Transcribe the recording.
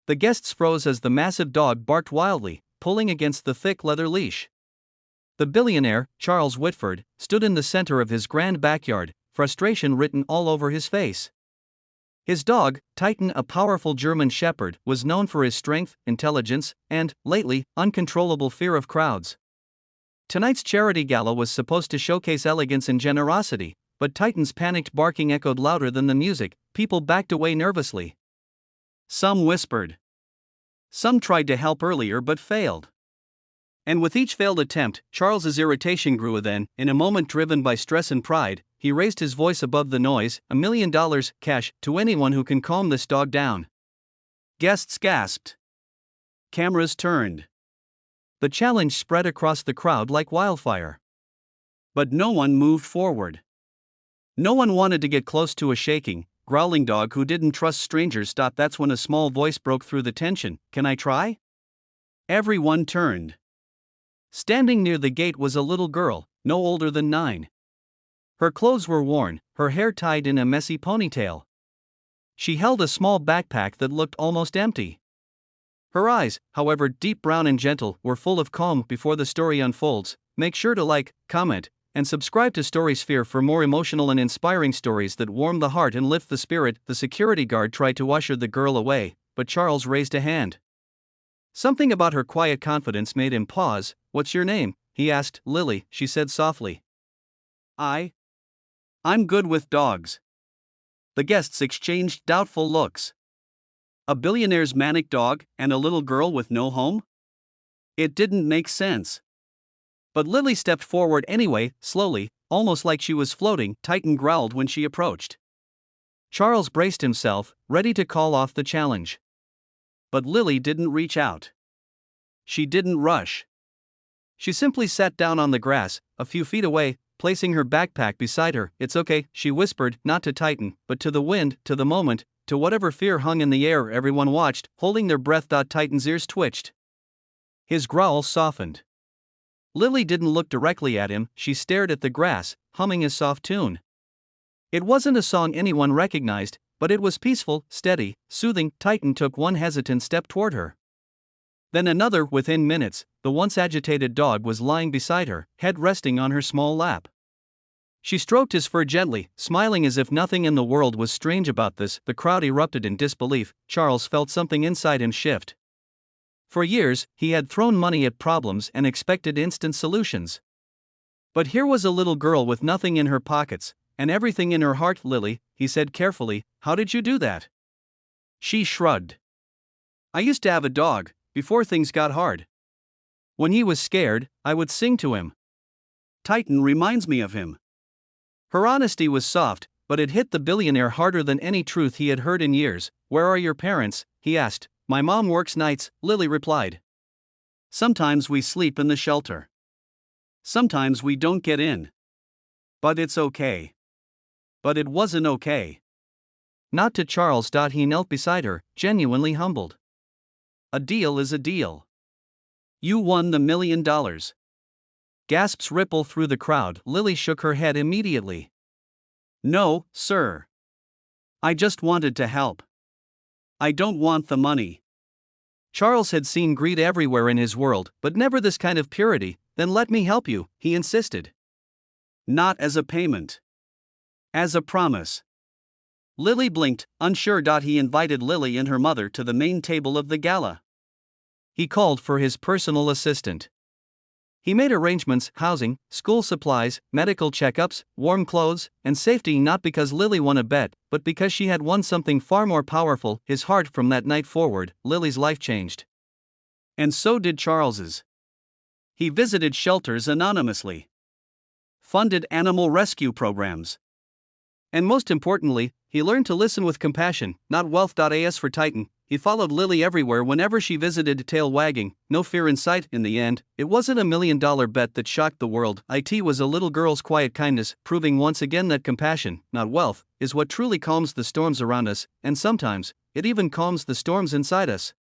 The guests froze as the massive dog barked wildly, pulling against the thick leather leash. The billionaire, Charles Whitford, stood in the center of his grand backyard, frustration written all over his face. His dog, Titan, a powerful German shepherd, was known for his strength, intelligence, and, lately, uncontrollable fear of crowds. Tonight's charity gala was supposed to showcase elegance and generosity, but Titan's panicked barking echoed louder than the music. People backed away nervously. Some whispered. Some tried to help earlier but failed. And with each failed attempt, Charles's irritation grew. Then, in a moment driven by stress and pride, he raised his voice above the noise, $1 million, cash, to anyone who can calm this dog down. Guests gasped. Cameras turned. The challenge spread across the crowd like wildfire. But no one moved forward. No one wanted to get close to a shaking, growling dog who didn't trust strangers. That's when a small voice broke through the tension. Can I try? Everyone turned. Standing near the gate was a little girl, no older than 9. Her clothes were worn, her hair tied in a messy ponytail. She held a small backpack that looked almost empty. Her eyes, however deep brown and gentle, were full of calm. Before the story unfolds, make sure to like, comment, and subscribe to Storysphere for more emotional and inspiring stories that warm the heart and lift the spirit. The security guard tried to usher the girl away, but Charles raised a hand. Something about her quiet confidence made him pause. What's your name? He asked. Lily, she said softly. I'm good with dogs. The guests exchanged doubtful looks. A billionaire's manic dog and a little girl with no home? It didn't make sense. But Lily stepped forward anyway, slowly, almost like she was floating. Titan growled when she approached. Charles braced himself, ready to call off the challenge. But Lily didn't reach out. She didn't rush. She simply sat down on the grass, a few feet away, placing her backpack beside her. It's okay, she whispered, not to Titan, but to the wind, to the moment, to whatever fear hung in the air. Everyone watched, holding their breath. Titan's ears twitched. His growl softened. Lily didn't look directly at him, she stared at the grass, humming a soft tune. It wasn't a song anyone recognized, but it was peaceful, steady, soothing. Titan took one hesitant step toward her. Then another. Within minutes, the once agitated dog was lying beside her, head resting on her small lap. She stroked his fur gently, smiling as if nothing in the world was strange about this. The crowd erupted in disbelief. Charles felt something inside him shift. For years, he had thrown money at problems and expected instant solutions. But here was a little girl with nothing in her pockets, and everything in her heart. Lily, he said carefully, how did you do that? She shrugged. I used to have a dog, before things got hard. When he was scared, I would sing to him. Titan reminds me of him. Her honesty was soft, but it hit the billionaire harder than any truth he had heard in years. Where are your parents? He asked. My mom works nights, Lily replied. Sometimes we sleep in the shelter. Sometimes we don't get in. But it's okay. But it wasn't okay. Not to Charles. He knelt beside her, genuinely humbled. A deal is a deal. You won the $1 million. Gasps ripple through the crowd. Lily shook her head immediately. No, sir. I just wanted to help. I don't want the money. Charles had seen greed everywhere in his world, but never this kind of purity. Then let me help you, he insisted. Not as a payment. As a promise. Lily blinked, unsure. He invited Lily and her mother to the main table of the gala. He called for his personal assistant. He made arrangements, housing, school supplies, medical checkups, warm clothes, and safety, not because Lily won a bet, but because she had won something far more powerful, his heart. From that night forward, Lily's life changed. And so did Charles's. He visited shelters anonymously. Funded animal rescue programs. And most importantly, he learned to listen with compassion, not wealth. As for Titan, he followed Lily everywhere whenever she visited, tail wagging, no fear in sight. In the end, it wasn't a $1 million bet that shocked the world. It was a little girl's quiet kindness, proving once again that compassion, not wealth, is what truly calms the storms around us, and sometimes, it even calms the storms inside us.